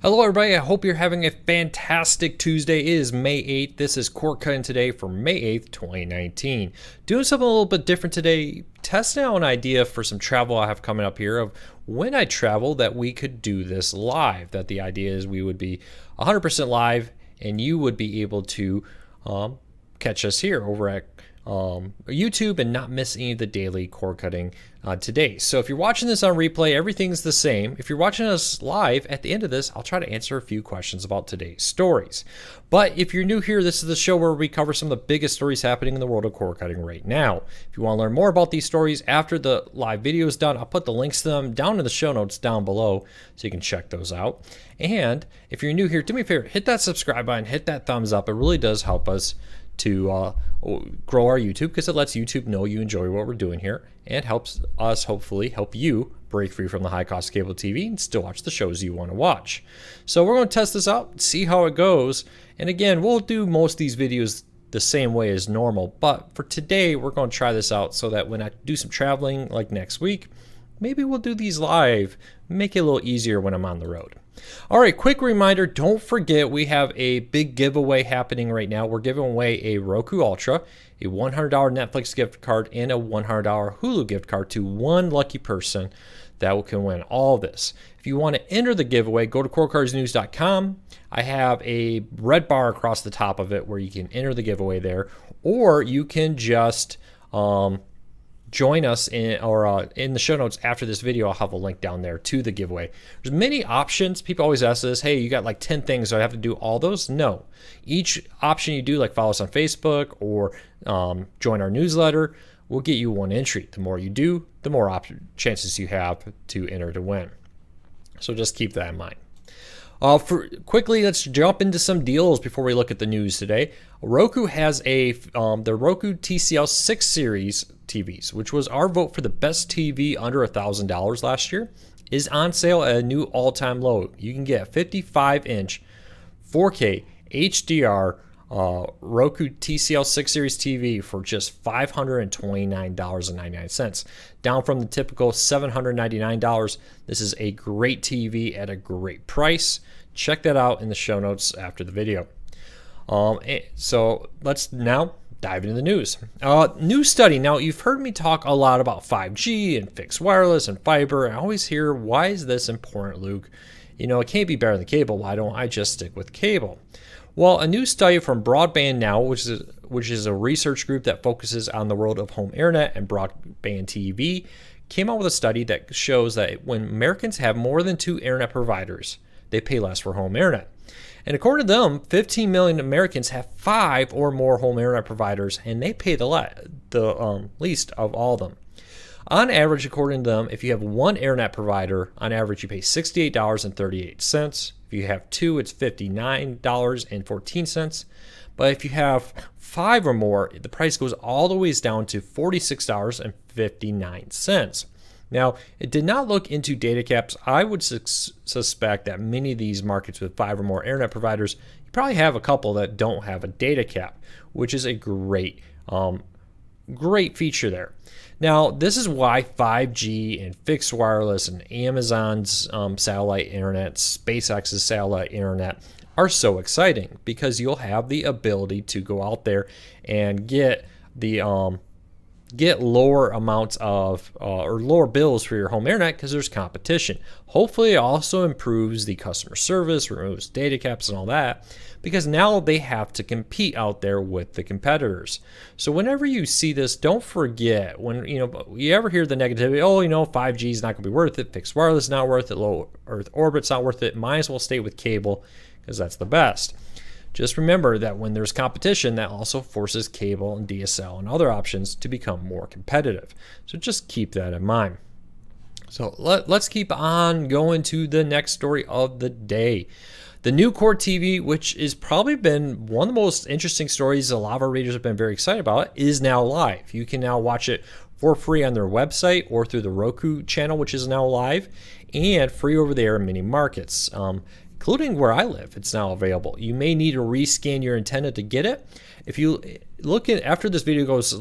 Hello everybody, I hope you're having a fantastic Tuesday. It is May 8th. This is Cord Cutting today for May 8th, 2019. Doing something a little bit different today, testing out an idea for some travel I have coming up here of when I travel that we could do this live. That the idea is we would be 100% live and you would be able to catch us here over at YouTube and not miss any of the daily cord cutting today. So if you're watching this on replay, everything's the same. If you're watching us live, at the end of this, I'll try to answer a few questions about today's stories. But if you're new here, this is the show where we cover some of the biggest stories happening in the world of cord cutting right now. If you want to learn more about these stories after the live video is done, I'll put the links to them down in the show notes down below so you can check those out. And if you're new here, do me a favor, hit that subscribe button, hit that thumbs up. It really does help us to grow our YouTube because it lets YouTube know you enjoy what we're doing here and helps us hopefully help you break free from the high cost cable TV and still watch the shows you want to watch. So we're going to test this out, see how it goes. And again, we'll do most of these videos the same way as normal, but for today we're going to try this out so that when I do some traveling like next week, maybe we'll do these live, make it a little easier when I'm on the road. All right, quick reminder, don't forget we have a big giveaway happening right now. We're giving away a Roku Ultra, a $100 Netflix gift card, and a $100 Hulu gift card to one lucky person that can win all this. If you want to enter the giveaway, go to cordcardsnews.com. I have a red bar across the top of it where you can enter the giveaway there, or you can just join us in the show notes after this video. I'll have a link down there to the giveaway. There's many options. People always ask this, hey, you got like 10 things, so I have to do all those? No. Each option you do, like follow us on Facebook or join our newsletter, will get you one entry. The more you do, the more chances you have to enter to win. So just keep that in mind. Quickly, let's jump into some deals before we look at the news today. Roku has the Roku TCL 6 Series TVs, which was our vote for the best TV under $1,000 last year, is on sale at a new all-time low. You can get a 55-inch 4K HDR Roku TCL 6 Series TV for just $529.99, down from the typical $799. This is a great TV at a great price. Check that out in the show notes after the video. So let's now dive into the news. New study. Now, you've heard me talk a lot about 5G and fixed wireless and fiber. I always hear, why is this important, Luke? You know, it can't be better than cable. Why don't I just stick with cable? Well, a new study from Broadband Now, which is a research group that focuses on the world of home internet and broadband TV, came out with a study that shows that when Americans have more than 2 internet providers, they pay less for home internet. And according to them, 15 million Americans have 5 or more home internet providers, and they pay the least of all of them. On average, according to them, if you have one internet provider, on average you pay $68.38. If you have 2, it's $59.14. But if you have 5 or more, the price goes all the way down to $46.59. Now, it did not look into data caps. I would suspect that many of these markets with 5 or more internet providers, you probably have a couple that don't have a data cap, which is a great feature there. Now, this is why 5G and fixed wireless and Amazon's satellite internet, SpaceX's satellite internet are so exciting, because you'll have the ability to go out there and get lower amounts of or lower bills for your home internet because there's competition. Hopefully, it also improves the customer service, removes data caps and all that, because now they have to compete out there with the competitors. So whenever you see this, don't forget, when you ever hear the negativity, 5G is not going to be worth it, fixed wireless is not worth it, low Earth orbit's not worth it, might as well stay with cable because that's the best. Just remember that when there's competition, that also forces cable and DSL and other options to become more competitive. So just keep that in mind. So let's keep on going to the next story of the day. The new Cord TV, which has probably been one of the most interesting stories a lot of our readers have been very excited about, is now live. You can now watch it for free on their website or through the Roku channel, which is now live, and free over there in many markets. Including where I live, it's now available. You may need to rescan your antenna to get it. If you look at, after this video goes,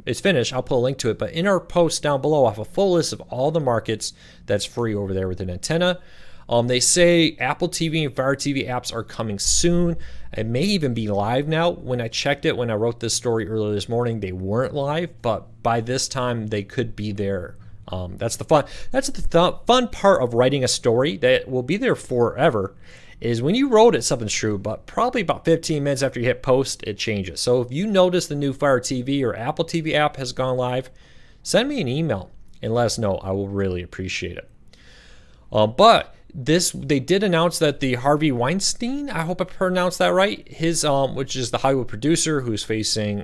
is finished, I'll put a link to it. But in our post down below, I have a full list of all the markets that's free over there with an antenna. They say Apple TV and Fire TV apps are coming soon. It may even be live now. When I checked it, when I wrote this story earlier this morning, they weren't live, but by this time they could be there. That's the fun. That's the fun part of writing a story that will be there forever. Is when you wrote it, something's true, but probably about 15 minutes after you hit post, it changes. So if you notice the new Fire TV or Apple TV app has gone live, send me an email and let us know. I will really appreciate it. But they did announce that the Harvey Weinstein, I hope I pronounced that right, his which is the Hollywood producer who's facing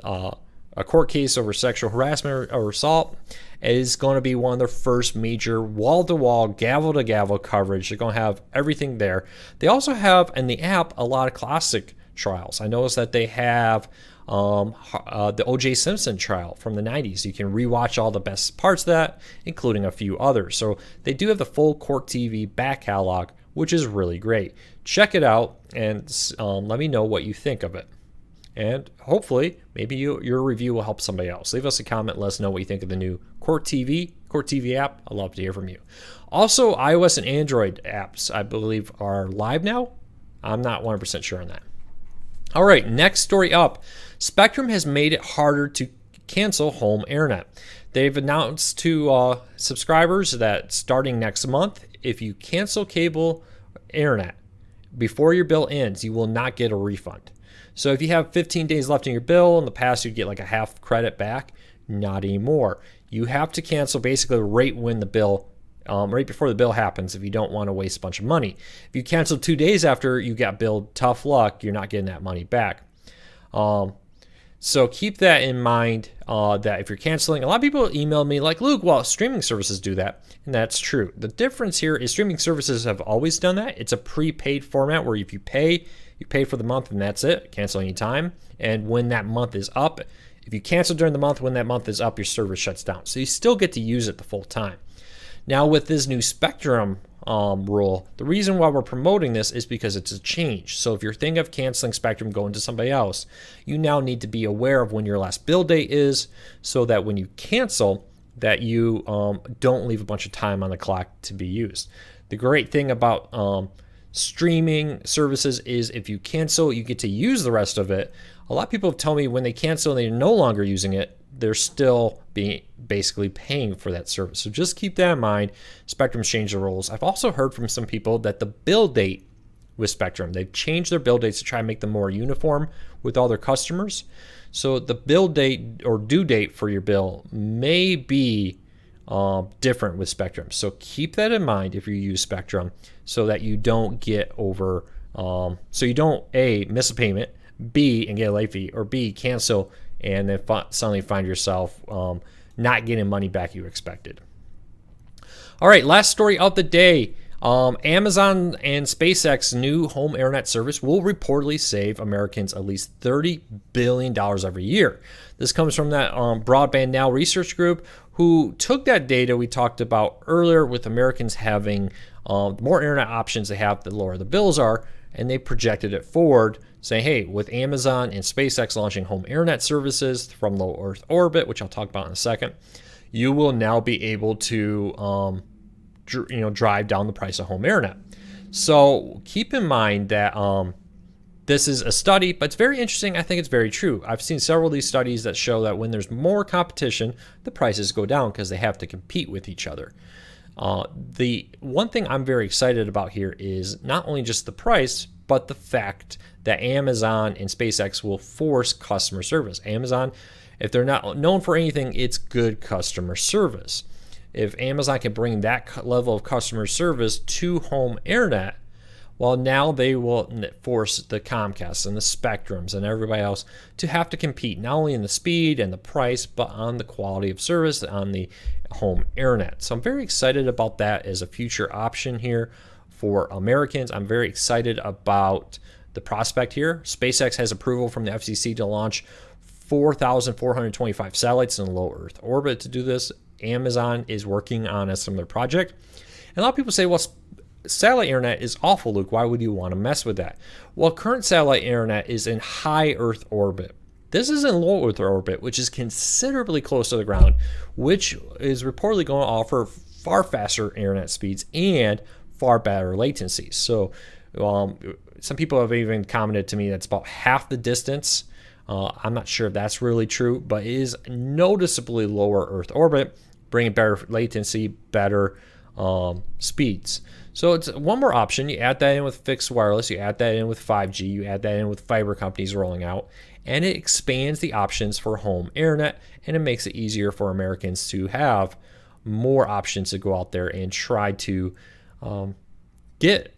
a court case over sexual harassment or assault, is going to be one of their first major wall-to-wall, gavel-to-gavel coverage. They're going to have everything there. They also have in the app a lot of classic trials. I noticed that they have the O.J. Simpson trial from the 90s. You can rewatch all the best parts of that, including a few others. So they do have the full Court TV back catalog, which is really great. Check it out and let me know what you think of it. And hopefully, maybe your review will help somebody else. Leave us a comment. Let us know what you think of the new Court TV app. I'd love to hear from you. Also, iOS and Android apps, I believe, are live now. I'm not 100% sure on that. All right, next story up. Spectrum has made it harder to cancel home internet. They've announced to subscribers that starting next month, if you cancel cable internet before your bill ends, you will not get a refund. So if you have 15 days left in your bill, in the past you'd get like a half credit back. Not anymore. You have to cancel basically right when the bill, right before the bill happens if you don't want to waste a bunch of money. If you cancel 2 days after you got billed, tough luck, you're not getting that money back. So keep that in mind that if you're canceling, a lot of people email me like, Luke, well, streaming services do that. And that's true. The difference here is streaming services have always done that. It's a prepaid format where if you pay for the month and that's it. Cancel anytime. And when that month is up, if you cancel during the month, when that month is up, your service shuts down. So you still get to use it the full time. Now with this new Spectrum rule, the reason why we're promoting this is because it's a change. So if you're thinking of canceling Spectrum, going to somebody else, you now need to be aware of when your last bill date is so that when you cancel, that you don't leave a bunch of time on the clock to be used. The great thing about streaming services is if you cancel, you get to use the rest of it. A lot of people tell me when they cancel and they're no longer using it, they're still basically paying for that service. So just keep that in mind. Spectrum's changed the rules. I've also heard from some people that the bill date with Spectrum, they've changed their bill dates to try and make them more uniform with all their customers. So the bill date or due date for your bill may be different with Spectrum. So keep that in mind if you use Spectrum so that you don't get over, so you don't A, miss a payment, B, and get a late fee, or B, cancel and then suddenly find yourself not getting money back you expected. All right, last story of the day. Amazon and SpaceX new home internet service will reportedly save Americans at least $30 billion every year. This comes from that Broadband Now research group who took that data we talked about earlier with Americans having the more internet options they have, the lower the bills are, and they projected it forward saying, hey, with Amazon and SpaceX launching home internet services from low Earth orbit, which I'll talk about in a second, you will now be able to drive down the price of home internet. So keep in mind that this is a study, but it's very interesting. I think it's very true. I've seen several of these studies that show that when there's more competition, the prices go down because they have to compete with each other. The one thing I'm very excited about here is not only just the price, but the fact that Amazon and SpaceX will force customer service. Amazon, if they're not known for anything, it's good customer service. If Amazon can bring that level of customer service to home internet, well, now they will force the Comcasts and the Spectrums and everybody else to have to compete not only in the speed and the price, but on the quality of service on the home internet. So I'm very excited about that as a future option here for Americans. I'm very excited about the prospect here. SpaceX has approval from the FCC to launch 4,425 satellites in low Earth orbit to do this. Amazon is working on a similar project. And a lot of people say, well, satellite internet is awful, Luke. Why would you want to mess with that? Well, current satellite internet is in high Earth orbit. This is in low Earth orbit, which is considerably close to the ground, which is reportedly going to offer far faster internet speeds and far better latency. So some people have even commented to me that's about half the distance. I'm not sure if that's really true, but it is noticeably lower Earth orbit, bringing better latency, better speeds. So it's one more option. You add that in with fixed wireless, you add that in with 5G, you add that in with fiber companies rolling out, and it expands the options for home internet, and it makes it easier for Americans to have more options to go out there and try to get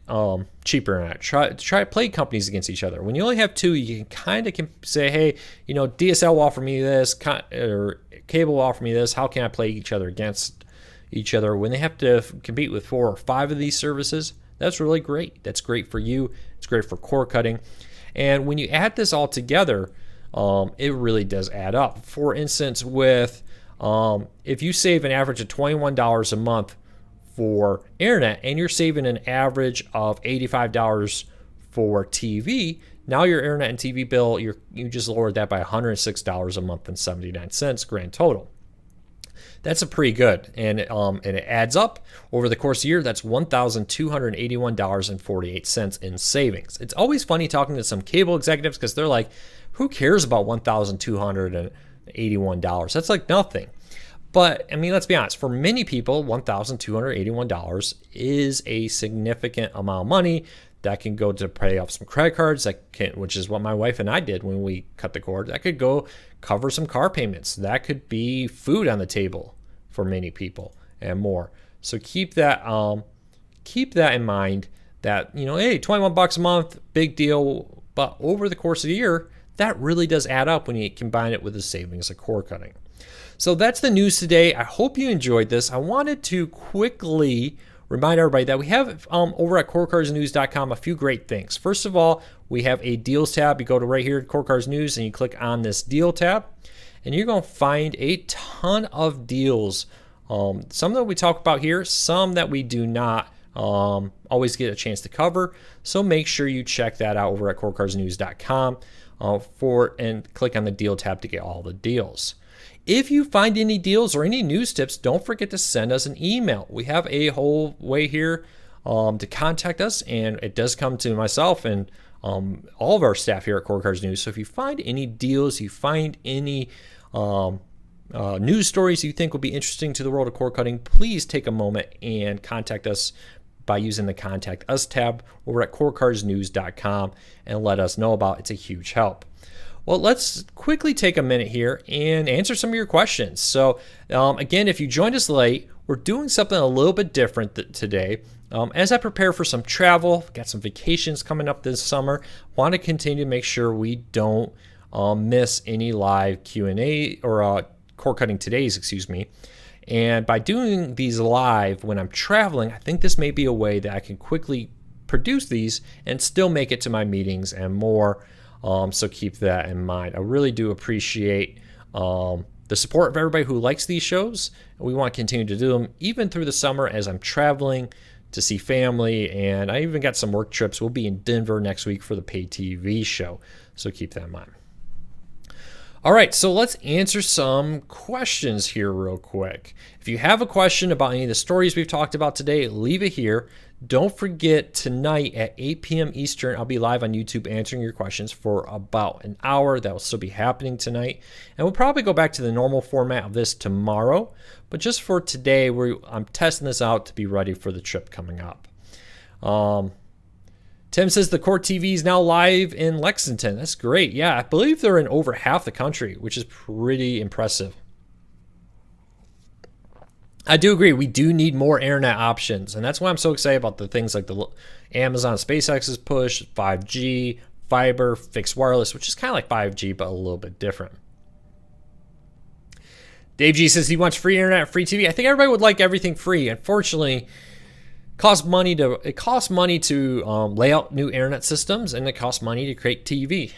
cheaper internet. Try to play companies against each other. When you only have two, you can say, hey, DSL will offer me this, or cable will offer me this. How can I play each other against each other? When they have to compete with 4 or 5 of these services, that's really great. That's great for you. It's great for cord cutting. And when you add this all together, it really does add up. For instance, with if you save an average of $21 a month for internet, and you're saving an average of $85 for TV, now your internet and TV bill, you just lowered that by $106 a month and 79 cents grand total. That's a pretty good, and it adds up over the course of the year. That's $1,281.48 in savings. It's always funny talking to some cable executives because they're like, who cares about $1,281? That's like nothing. But I mean, let's be honest, for many people, $1,281 is a significant amount of money that can go to pay off some credit cards, which is what my wife and I did when we cut the cord. That could go cover some car payments. That could be food on the table for many people and more. So keep that in mind that, hey, $21 a month, big deal. But over the course of the year, that really does add up when you combine it with the savings of cord cutting. So that's the news today. I hope you enjoyed this. I wanted to quickly remind everybody that we have over at CoreCarsNews.com a few great things. First of all, we have a deals tab. You go to right here at Core Cars News and you click on this deal tab, and you're going to find a ton of deals. Some that we talk about here, some that we do not always get a chance to cover. So make sure you check that out over at CoreCarsNews.com and click on the deal tab to get all the deals. If you find any deals or any news tips, don't forget to send us an email. We have a whole way here to contact us, and it does come to myself and all of our staff here at Core Cars News. So if you find any deals, you find any news stories you think will be interesting to the world of cord cutting, please take a moment and contact us by using the Contact Us tab over at CoreCarsNews.com and let us know about it. It's a huge help. Well, let's quickly take a minute here and answer some of your questions. So again, if you joined us late, we're doing something a little bit different today. As I prepare for some travel, got some vacations coming up this summer, want to continue to make sure we don't miss any live Q&A or cord cutting today's, excuse me. And by doing these live when I'm traveling, I think this may be a way that I can quickly produce these and still make it to my meetings and more. So keep that in mind. I really do appreciate the support of everybody who likes these shows. We want to continue to do them even through the summer as I'm traveling to see family, and I even got some work trips. We'll be in Denver next week for the pay TV show, so keep that in mind. All right, so let's answer some questions here real quick. If you have a question about any of the stories we've talked about today, leave it here. Don't forget, tonight at 8 p.m. Eastern, I'll be live on YouTube answering your questions for about an hour. That will still be happening tonight. And we'll probably go back to the normal format of this tomorrow. But just for today, I'm testing this out to be ready for the trip coming up. Tim says the Court TV is now live in Lexington. That's great. Yeah, I believe they're in over half the country, which is pretty impressive. I do agree. We do need more internet options, and that's why I'm so excited about the things like the Amazon SpaceX's push, 5G, fiber, fixed wireless, which is kind of like 5G, but a little bit different. Dave G says he wants free internet, free TV. I think everybody would like everything free. Unfortunately, it costs money to lay out new internet systems, and it costs money to create TV.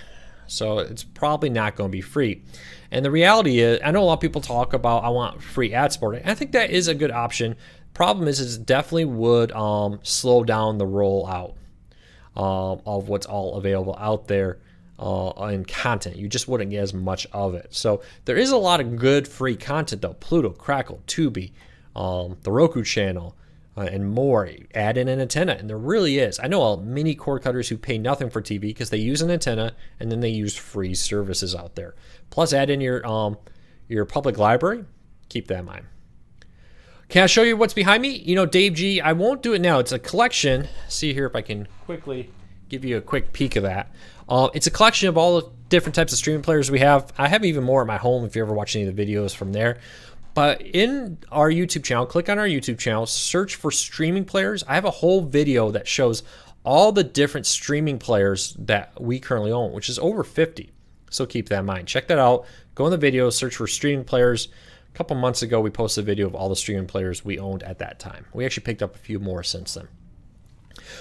So it's probably not going to be free. And the reality is, I know a lot of people talk about, I want free ad support. I think that is a good option. Problem is it definitely would slow down the rollout of what's all available out there in content. You just wouldn't get as much of it. So there is a lot of good free content though. Pluto, Crackle, Tubi, the Roku channel, and more. Add in an antenna, and there really is. I know many cord cutters who pay nothing for TV because they use an antenna and then they use free services out there. Plus, add in your public library. Keep that in mind. Can I show you what's behind me? You know, Dave G, I won't do it now. It's a collection. See here if I can quickly give you a quick peek of that. It's a collection of all the different types of streaming players we have. I have even more at my home if you ever watch any of the videos from there. But in our YouTube channel, click on our YouTube channel, search for streaming players. I have a whole video that shows all the different streaming players that we currently own, which is over 50. So keep that in mind. Check that out. Go in the video, search for streaming players. A couple months ago, we posted a video of all the streaming players we owned at that time. We actually picked up a few more since then.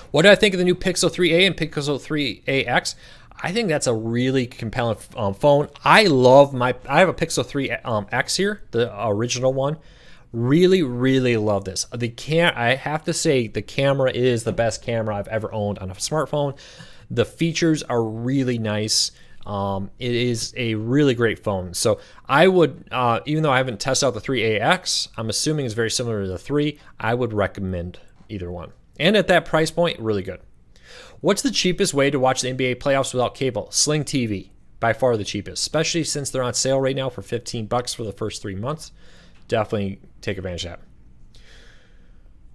What do I think of the new Pixel 3a and Pixel 3a X? I think that's a really compelling phone. I have a Pixel 3 X here, the original one. Really, really love this. I have to say the camera is the best camera I've ever owned on a smartphone. The features are really nice. It is a really great phone. So I would, even though I haven't tested out the 3AX, I'm assuming it's very similar to the 3. I would recommend either one. And at that price point, really good. What's the cheapest way to watch the NBA playoffs without cable? Sling TV, by far the cheapest, especially since they're on sale right now for $15 for the first 3 months. Definitely take advantage of that.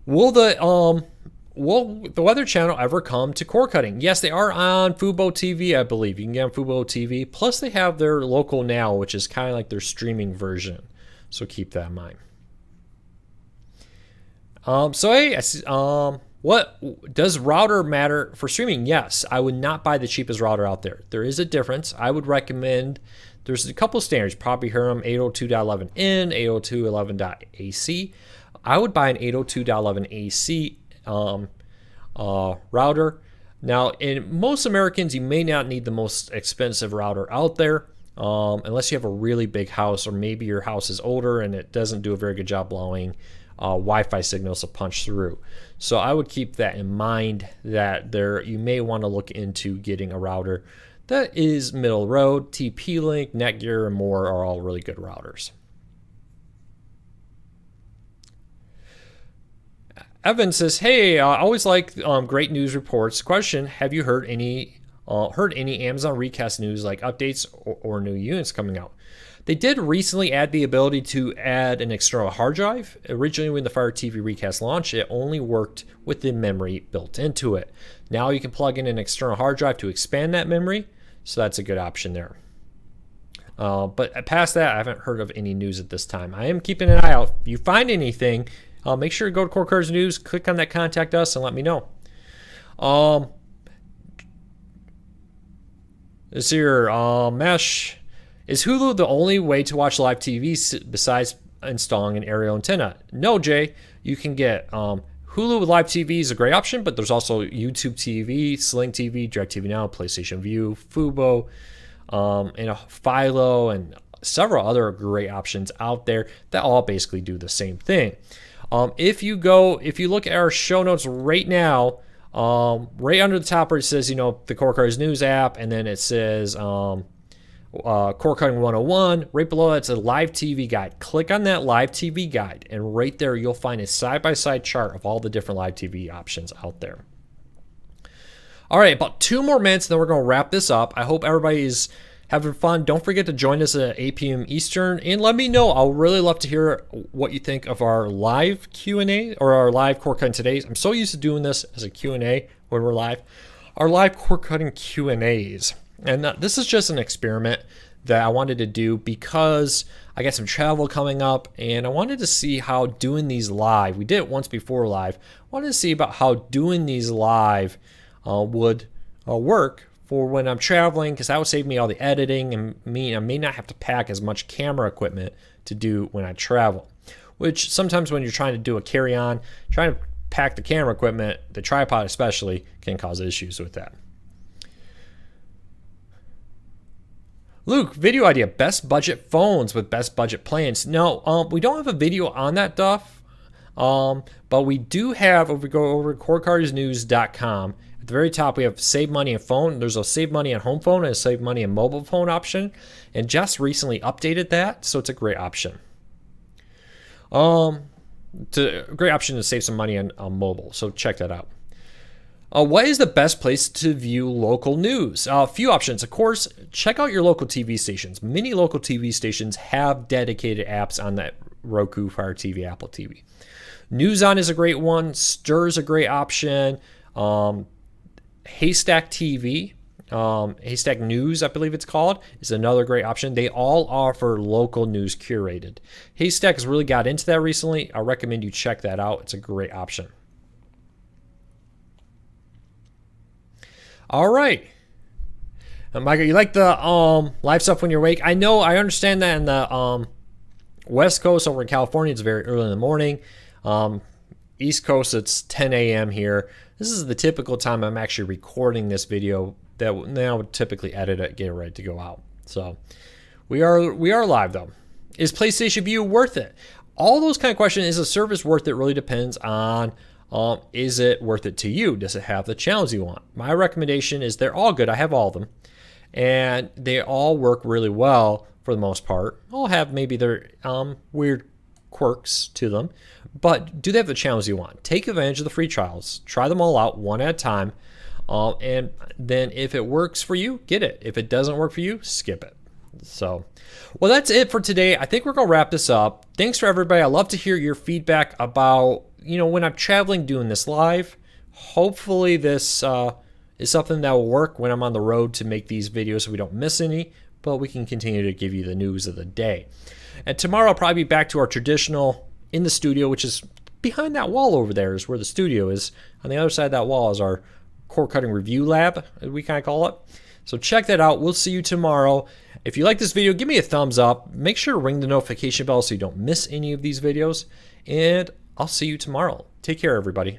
Will the Weather Channel ever come to cord cutting? Yes, they are on Fubo TV, I believe. You can get on Fubo TV. Plus, they have their local now, which is kind of like their streaming version. So keep that in mind. What does router matter for streaming? Yes, I would not buy the cheapest router out there. There is a difference. I would recommend. There's a couple standards. Probably heard them: 802.11n, 802.11.ac. I would buy an 802.11ac router. Now, in most Americans, you may not need the most expensive router out there, unless you have a really big house, or maybe your house is older and it doesn't do a very good job blowing Wi-Fi signals to punch through. So I would keep that in mind, that you may want to look into getting a router that is middle road. TP-Link, Netgear, and more are all really good routers. Evan says, hey, I always like great news reports. Question, have you heard any Amazon recast news, like updates or new units coming out? They did recently add the ability to add an external hard drive. Originally, when the Fire TV recast launched, it only worked with the memory built into it. Now you can plug in an external hard drive to expand that memory, so that's a good option there. But past that, I haven't heard of any news at this time. I am keeping an eye out. If you find anything, make sure to go to Cord Cutters News, click on that Contact Us, and let me know. This here, Mesh. Is Hulu the only way to watch live TV besides installing an aerial antenna? No, Jay. You can get Hulu with live TV is a great option, but there's also YouTube TV, Sling TV, DirecTV Now, PlayStation View, Fubo, and Philo, and several other great options out there that all basically do the same thing. If you look at our show notes right now, right under the top where it says, the Cord Cutters News app, and then it says Cord Cutting 101. Right below that's a live TV guide. Click on that live TV guide, and right there you'll find a side-by-side chart of all the different live TV options out there. All right, about 2 more minutes, then we're going to wrap this up. I hope everybody's having fun. Don't forget to join us at 8 p.m. Eastern, and let me know. I'll really love to hear what you think of our live Q&A or our live Cord Cutting Todays. I'm so used to doing this as a Q&A when we're live. Our live Cord Cutting Q&As. And this is just an experiment that I wanted to do because I got some travel coming up, and I wanted to see how doing these live, we did it once before live, I wanted to see about how doing these live would work for when I'm traveling, because that would save me all the editing, and I may not have to pack as much camera equipment to do when I travel, which sometimes when you're trying to do a carry-on, trying to pack the camera equipment, the tripod especially, can cause issues with that. Luke, video idea, best budget phones with best budget plans. No, we don't have a video on that stuff, but we do have, if we go over to cordcuttersnews.com, at the very top we have save money on phone. There's a save money on home phone and a save money on mobile phone option, and just recently updated that, so it's a great option. It's a great option to save some money on mobile. So check that out. What is the best place to view local news? A few options. Of course, check out your local TV stations. Many local TV stations have dedicated apps on that Roku, Fire TV, Apple TV. NewsOn is a great one. Stir is a great option. Haystack TV, Haystack News, I believe it's called, is another great option. They all offer local news curated. Haystack has really got into that recently. I recommend you check that out. It's a great option. All right. Michael, you like the live stuff when you're awake? I know, I understand that in the West Coast over in California, it's very early in the morning. East Coast, it's 10 a.m. here. This is the typical time I'm actually recording this video that now would typically edit it, get it ready to go out. So we are live though. Is PlayStation View worth it? All those kind of questions. Is a service worth it? Really depends on is it worth it to you? Does it have the channels you want? My recommendation is they're all good. I have all of them, and they all work really well for the most part. All have maybe their weird quirks to them, but do they have the channels you want? Take advantage of the free trials. Try them all out one at a time, and then if it works for you, get it. If it doesn't work for you, skip it. So, well, that's it for today. I think we're going to wrap this up. Thanks for everybody. I love to hear your feedback about, when I'm traveling doing this live. Hopefully this is something that will work when I'm on the road to make these videos so we don't miss any, but we can continue to give you the news of the day. And tomorrow I'll probably be back to our traditional in the studio, which is behind that wall over there is where the studio is. On the other side of that wall is our cord cutting review lab, as we kind of call it. So check that out. We'll see you tomorrow. If you like this video, give me a thumbs up. Make sure to ring the notification bell so you don't miss any of these videos. And I'll see you tomorrow. Take care, everybody.